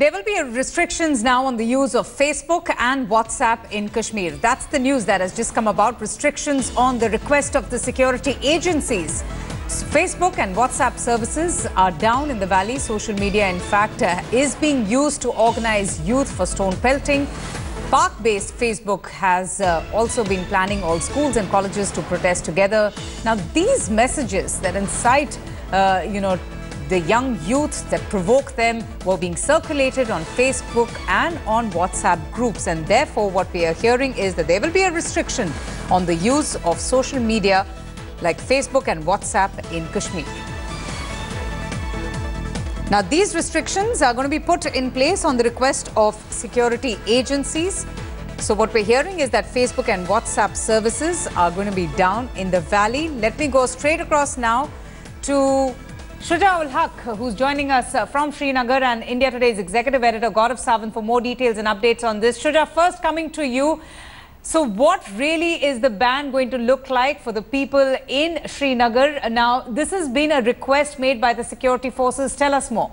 There will be restrictions now on the use of Facebook and WhatsApp in Kashmir. That's the news that has just come about. Restrictions on the request of the security agencies. Facebook and WhatsApp services are down in the valley. Social media, in fact, is being used to organize youth for stone pelting. Park-based Facebook has also been planning all schools and colleges to protest together. Now, these messages that incite, the young youth, that provoke them, were being circulated on Facebook and on WhatsApp groups. And therefore, what we are hearing is that there will be a restriction on the use of social media like Facebook and WhatsApp in Kashmir. Now, these restrictions are going to be put in place on the request of security agencies. So what we're hearing is that Facebook and WhatsApp services are going to be down in the valley. Let me go straight across now to Shuja ul Haq, who's joining us from Srinagar, and India Today's executive editor Gaurav Sawant for more details and updates on this. Shuja, first coming to you. So what really is the ban going to look like for the people in Srinagar? Now, this has been a request made by the security forces. Tell us more.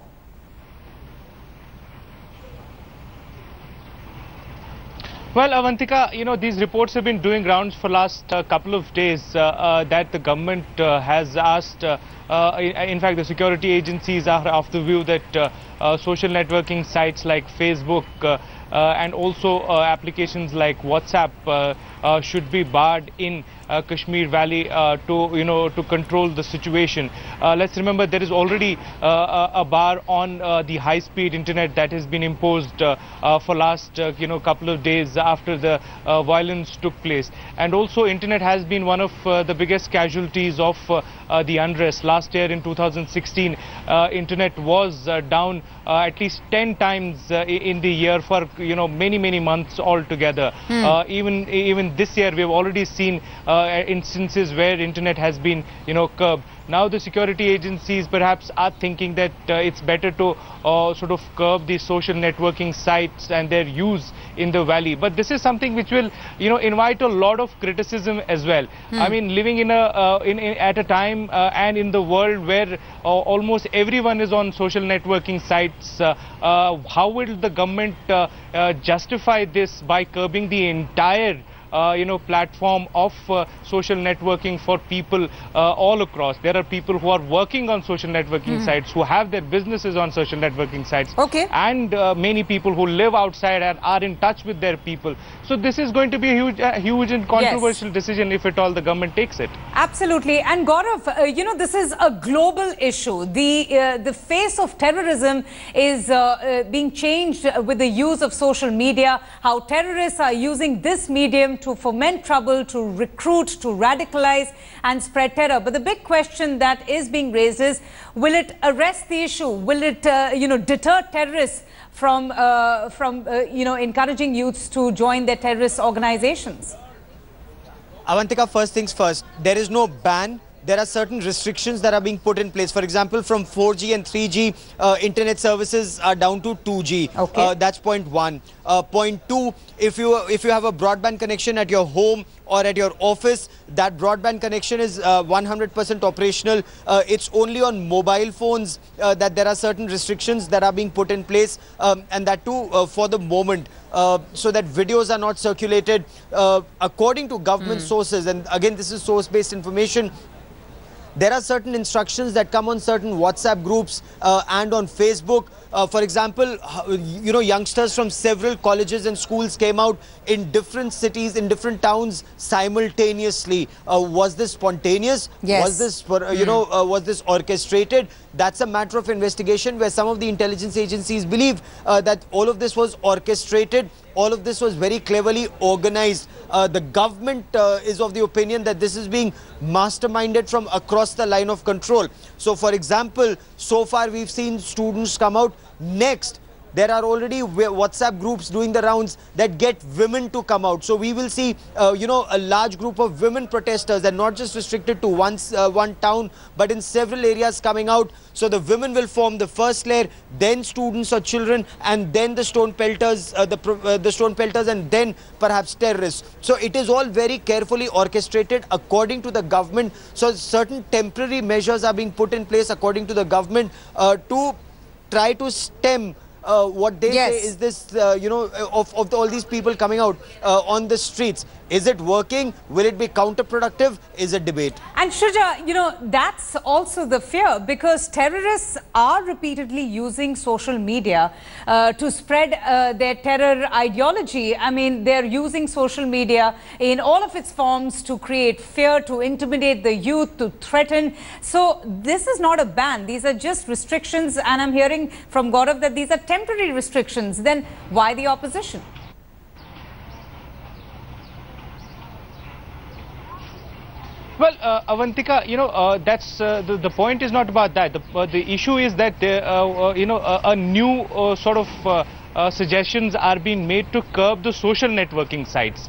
Well, Avantika, these reports have been doing rounds for last couple of days that the government has asked, in fact, the security agencies are of the view that social networking sites like Facebook and also applications like WhatsApp should be barred in Kashmir Valley to control the situation. Let's remember there is already a bar on the high-speed internet that has been imposed for last couple of days after the violence took place. And also internet has been one of the biggest casualties of the unrest. Last year in 2016, internet was down at least 10 times in the year for many months altogether. Even this year we have already seen instances where internet has been curbed. Now the security agencies perhaps are thinking that it's better to sort of curb the social networking sites and their use in the valley. But this is something which will invite a lot of criticism as well. I mean, living at a time and in the world where almost everyone is on social networking sites, how will the government justify this by curbing the entire platform of social networking for people all across? There are people who are working on social networking sites, who have their businesses on social networking sites, and many people who live outside and are in touch with their people. So this is going to be a huge and controversial decision if at all the government takes it. Absolutely. And Gaurav, this is a global issue. The face of terrorism is being changed with the use of social media, how terrorists are using this medium to foment trouble, to recruit, to radicalize and spread terror. But the big question that is being raised is, will it arrest the issue? Will it, deter terrorists from encouraging youths to join their terrorist organizations? Avantika, first things first, there is no ban. There are certain restrictions that are being put in place. For example, from 4G and 3G, internet services are down to 2G. That's point one. Point two, if you have a broadband connection at your home or at your office, that broadband connection is 100% operational. It's only on mobile phones that there are certain restrictions that are being put in place, and that too for the moment, so that videos are not circulated. According to government sources, and again this is source-based information, there are certain instructions that come on certain WhatsApp groups and on Facebook. For example, youngsters from several colleges and schools came out in different cities, in different towns simultaneously. Was this spontaneous? Yes. Was this, was this orchestrated? That's a matter of investigation, where some of the intelligence agencies believe that all of this was orchestrated. All of this was very cleverly organized. The government is of the opinion that this is being masterminded from across the line of control. So, for example, so far we've seen students come out. Next, there are already WhatsApp groups doing the rounds that get women to come out. So we will see, a large group of women protesters, and not just restricted to one town, but in several areas coming out. So the women will form the first layer, then students or children, and then the stone pelters, the stone pelters, and then perhaps terrorists. So it is all very carefully orchestrated according to the government. So certain temporary measures are being put in place according to the government to try to stem what they say is this, of all these people coming out on the streets. Is it working? Will it be counterproductive? Is a debate. And Shuja, that's also the fear, because terrorists are repeatedly using social media to spread their terror ideology. I mean, they're using social media in all of its forms to create fear, to intimidate the youth, to threaten. So this is not a ban. These are just restrictions. And I'm hearing from Gaurav that these are temporary restrictions. Then why the opposition? Well, Avantika, that's the point is not about that. The issue is that a new sort of suggestions are being made to curb the social networking sites.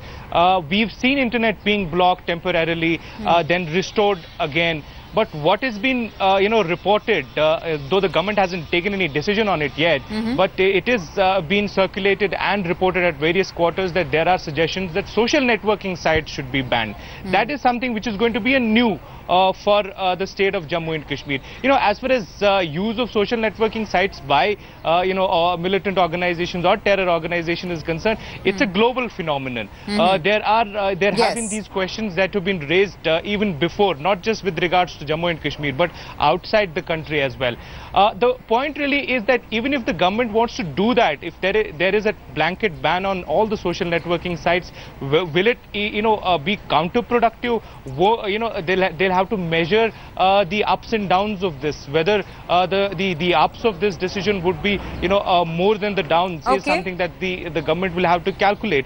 We've seen internet being blocked temporarily, then restored again. But what has been, reported, though the government hasn't taken any decision on it yet, but it is being circulated and reported at various quarters that there are suggestions that social networking sites should be banned. That is something which is going to be a new for the state of Jammu and Kashmir. As far as use of social networking sites by, militant organizations or terror organizations is concerned, it's a global phenomenon. There have been these questions that have been raised even before, not just with regards to Jammu and Kashmir, but outside the country as well. The point really is that even if the government wants to do that, if there is a blanket ban on all the social networking sites, will it, be counterproductive? They'll have to measure the ups and downs of this. Whether the ups of this decision would be, more than the downs is something that the government will have to calculate.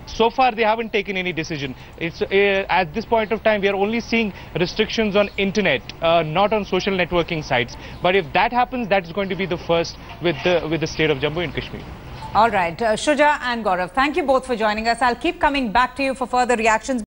So far, they haven't taken any decision. It's at this point of time, we are only seeing restrictions on internet, not on social networking sites. But if that happens, that's going to be the first with the state of Jammu and Kashmir. All right, Shuja and Gaurav, thank you both for joining us. I'll keep coming back to you for further reactions.